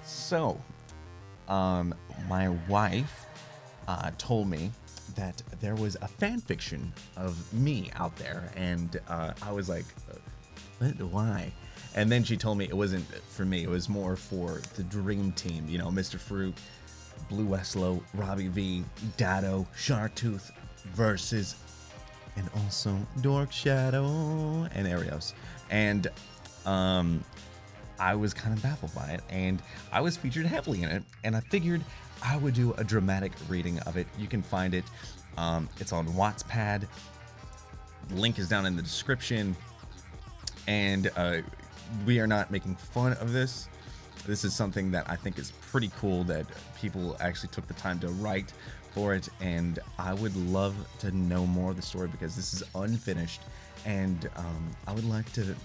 So, my wife told me that there was a fan fiction of me out there, and I was like, what? Why? And then she told me it wasn't for me, it was more for the dream team, you know, Mr. Fruit, Blue Weslow, Robbie V, Datto, Sharktooth versus, and also Dork Shadow and Arios. And I was kind of baffled by it, and I was featured heavily in it, and I figured I would do a dramatic reading of it. You can find it. It's on Wattpad. Link is down in the description. And we are not making fun of this. This is something that I think is pretty cool that people actually took the time to write for it, and I would love to know more of the story because this is unfinished, and I would like to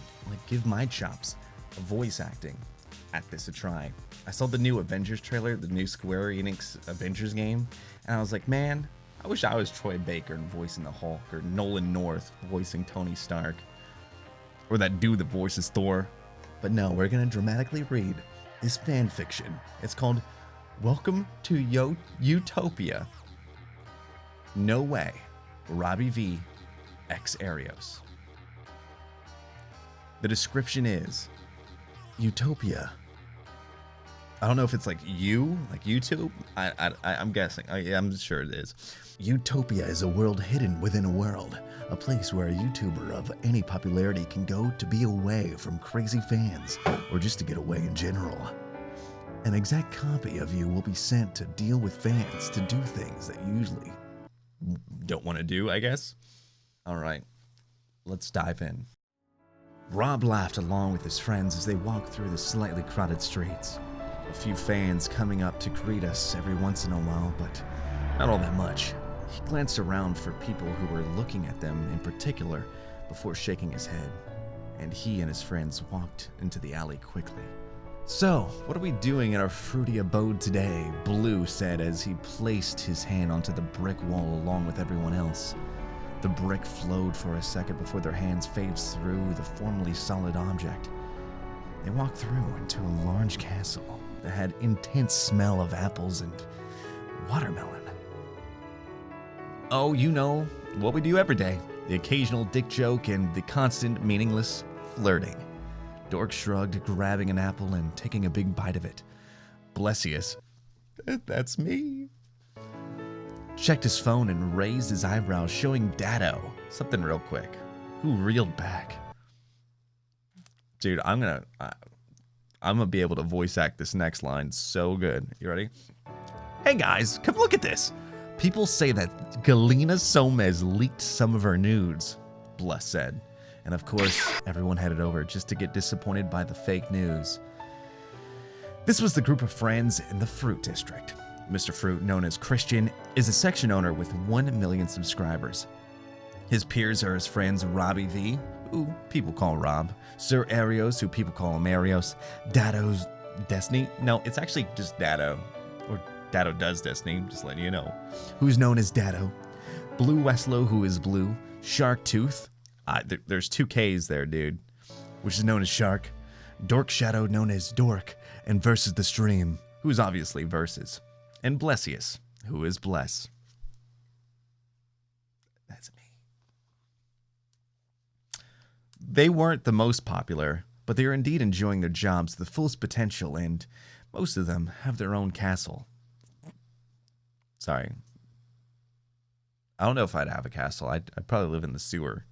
give my chops of voice acting at this a try. I saw the new Avengers trailer, the new Square Enix Avengers game, and I was like, man, I wish I was Troy Baker voicing the Hulk, or Nolan North voicing Tony Stark, or that dude that voices Thor. But no, we're gonna dramatically read this fan fiction. It's called Welcome to Utopia. No Way, Robbie V, SirAaerios. The description is Utopia. I don't know if it's like YouTube. I'm guessing. I'm sure it is. Utopia is a world hidden within a world. A place where a YouTuber of any popularity can go to be away from crazy fans, or just to get away in general. An exact copy of you will be sent to deal with fans to do things that you usually don't want to do, I guess. All right, let's dive in. Rob laughed along with his friends as they walked through the slightly crowded streets. A few fans coming up to greet us every once in a while, but not all that much. He glanced around for people who were looking at them in particular before shaking his head, and he and his friends walked into the alley quickly. So, what are we doing in our fruity abode today? Blue said as he placed his hand onto the brick wall along with everyone else. The brick flowed for a second before their hands phased through the formerly solid object. They walked through into a large castle that had intense smell of apples and watermelon. Oh, you know, what we do every day. The occasional dick joke and the constant meaningless flirting. Dork shrugged, grabbing an apple and taking a big bite of it. Blessious, that's me, checked his phone and raised his eyebrows, showing Datto something real quick, who reeled back. Dude, I'm gonna be able to voice act this next line so good. You ready? Hey guys, come look at this. People say that Galina Somez leaked some of her nudes, Bless said. And of course, everyone headed over just to get disappointed by the fake news. This was the group of friends in the Fruit District. Mr. Fruit, known as Christian, is a section owner with 1 million subscribers. His peers are his friends Robbie V, who people call Rob, SirAaerios, who people call him Arios, Datto's Destiny. No, it's actually just Datto, or Datto Does Destiny, just letting you know, who's known as Datto, Blue Weslow, who is Blue, Sharktooth, there's 2 Ks there, dude, which is known as Shark, Dork Shadow, known as Dork, and Versus the Stream, who's obviously Versus, and Blessious, who is Bless. That's me. They weren't the most popular, but they are indeed enjoying their jobs to the fullest potential, and most of them have their own castle. Sorry. I don't know if I'd have a castle. I'd probably live in the sewer.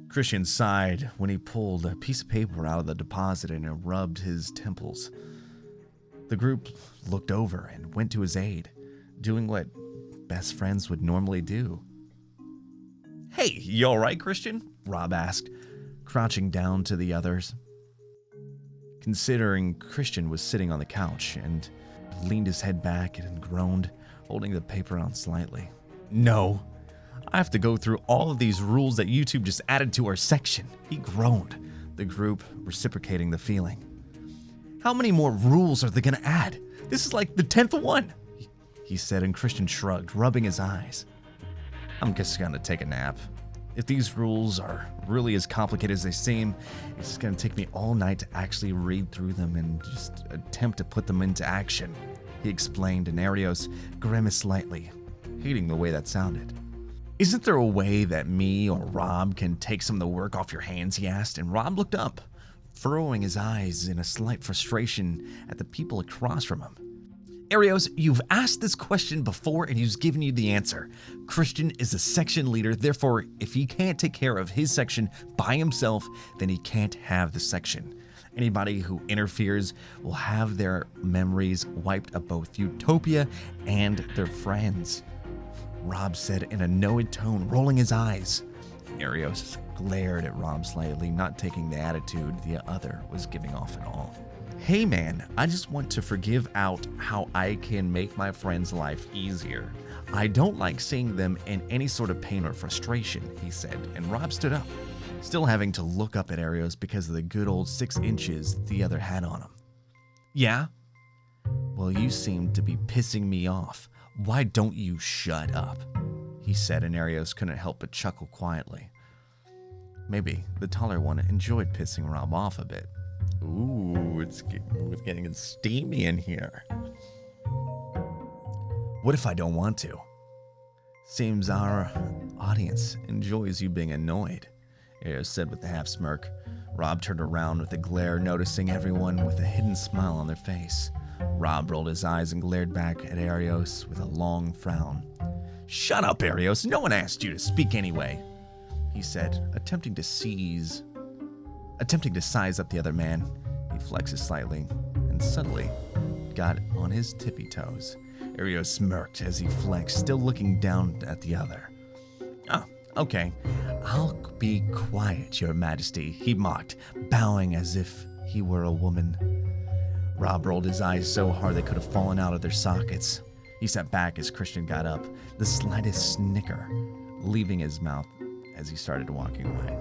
Christian sighed when he pulled a piece of paper out of the deposit and rubbed his temples. The group looked over and went to his aid, doing what best friends would normally do. Hey, you alright, Christian? Rob asked, crouching down to the others. Considering Christian was sitting on the couch and leaned his head back and groaned, holding the paper on slightly. No, I have to go through all of these rules that YouTube just added to our section. He groaned, the group reciprocating the feeling. How many more rules are they gonna add? This is like the 10th one, he said, and Christian shrugged, rubbing his eyes. I'm just gonna take a nap. If these rules are really as complicated as they seem, it's going to take me all night to actually read through them and just attempt to put them into action, he explained, and Arios grimaced slightly, hating the way that sounded. Isn't there a way that me or Rob can take some of the work off your hands, he asked, and Rob looked up, furrowing his eyes in a slight frustration at the people across from him. Arios, you've asked this question before and he's given you the answer. Christian is a section leader, therefore, if he can't take care of his section by himself, then he can't have the section. Anybody who interferes will have their memories wiped of both Utopia and their friends, Rob said in a knowing tone, rolling his eyes. Arios glared at Rob slightly, not taking the attitude the other was giving off at all. Hey man, I just want to forgive out how I can make my friend's life easier. I don't like seeing them in any sort of pain or frustration, he said, and Rob stood up, still having to look up at Arios because of the good old 6 inches the other had on him. Yeah? Well, you seem to be pissing me off. Why don't you shut up? He said, and Arios couldn't help but chuckle quietly. Maybe the taller one enjoyed pissing Rob off a bit. Ooh, it's getting steamy in here. What if I don't want to? Seems our audience enjoys you being annoyed, Arios said with a half smirk. Rob turned around with a glare, noticing everyone with a hidden smile on their face. Rob rolled his eyes and glared back at Arios with a long frown. Shut up, Arios. No one asked you to speak anyway, he said, attempting to size up the other man. He flexes slightly and suddenly got on his tippy toes. Arios smirked as he flexed, still looking down at the other. Oh, okay. I'll be quiet, Your Majesty, he mocked, bowing as if he were a woman. Rob rolled his eyes so hard they could have fallen out of their sockets. He sat back as Christian got up, the slightest snicker leaving his mouth as he started walking away.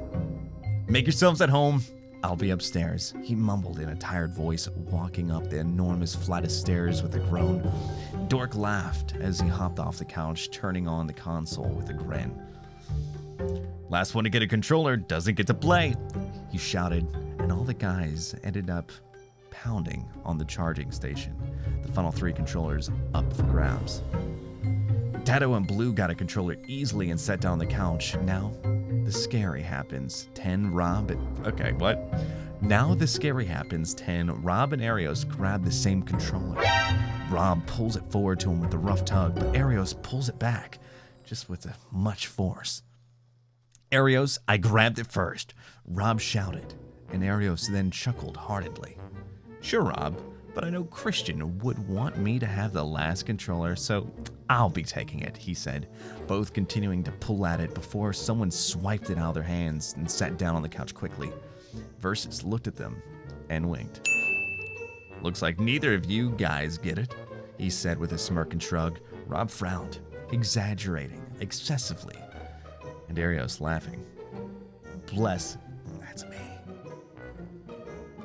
Make yourselves at home. I'll be upstairs, he mumbled in a tired voice, walking up the enormous flight of stairs with a groan. Dork laughed as he hopped off the couch, turning on the console with a grin. Last one to get a controller doesn't get to play, he shouted, and all the guys ended up pounding on the charging station, the final 3 controllers up for grabs. Datto and Blue got a controller easily and sat down on the couch. Now, the scary happens. 10 Rob and... Okay, what? Now the scary happens. 10 Rob and Arios grab the same controller. Rob pulls it forward to him with a rough tug, but Arios pulls it back, just with much force. Arios, I grabbed it first, Rob shouted, and Arios then chuckled heartedly. Sure, Rob, but I know Christian would want me to have the last controller, so I'll be taking it, he said, both continuing to pull at it before someone swiped it out of their hands and sat down on the couch quickly. Versus looked at them and winked. Looks like neither of you guys get it, he said with a smirk and shrug. Rob frowned, exaggerating excessively, and Arios laughing. Bless, that's me.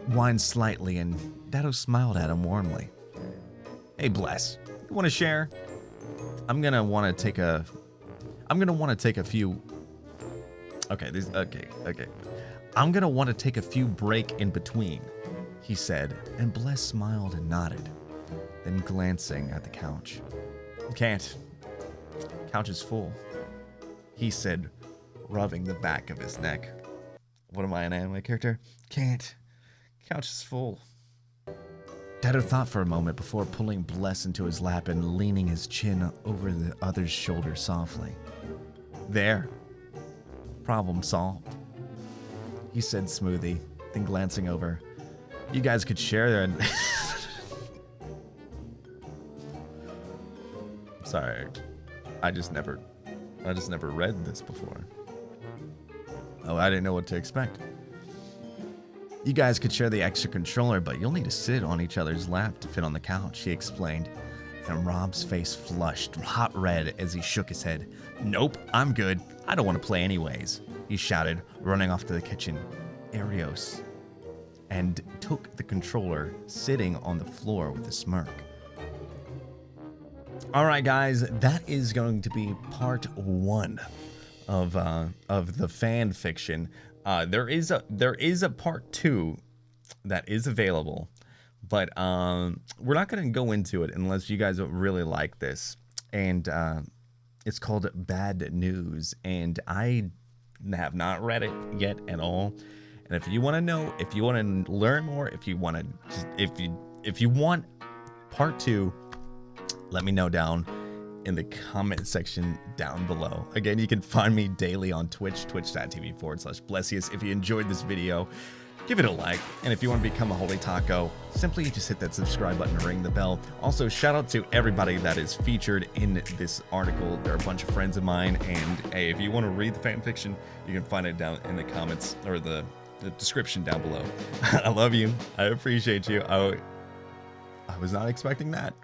Whined slightly, and Datto smiled at him warmly. Hey, Bless, you want to share? I'm gonna want to take a few. Okay. I'm gonna want to take a few break in between, he said, and Bless smiled and nodded, then glancing at the couch. Can't. Couch is full, he said, rubbing the back of his neck. What am I, an anime character? Can't. Couch is full. Datto thought for a moment before pulling Bless into his lap and leaning his chin over the other's shoulder softly. There. Problem solved, he said smoothly, then glancing over. You guys could share there and... Sorry. I just never read this before. Oh, I didn't know what to expect. You guys could share the extra controller, but you'll need to sit on each other's lap to fit on the couch, he explained. And Rob's face flushed hot red as he shook his head. Nope, I'm good. I don't want to play anyways, he shouted, running off to the kitchen. Arios. And took the controller, sitting on the floor with a smirk. Alright guys, that is going to be part 1 of the fan fiction. There is a part 2 that is available, but we're not going to go into it unless you guys really like this. And it's called Bad News, and I have not read it yet at all. And if you want to know, if you want to learn more, if you want to, if you want part 2, let me know down in the comment section down below. Again, you can find me daily on Twitch, twitch.tv/Blessious. If you enjoyed this video, give it a like. And if you want to become a Holy Taco, simply just hit that subscribe button and ring the bell. Also, shout out to everybody that is featured in this article. They're a bunch of friends of mine. And hey, if you want to read the fan fiction, you can find it down in the comments or the description down below. I love you. I appreciate you. I was not expecting that.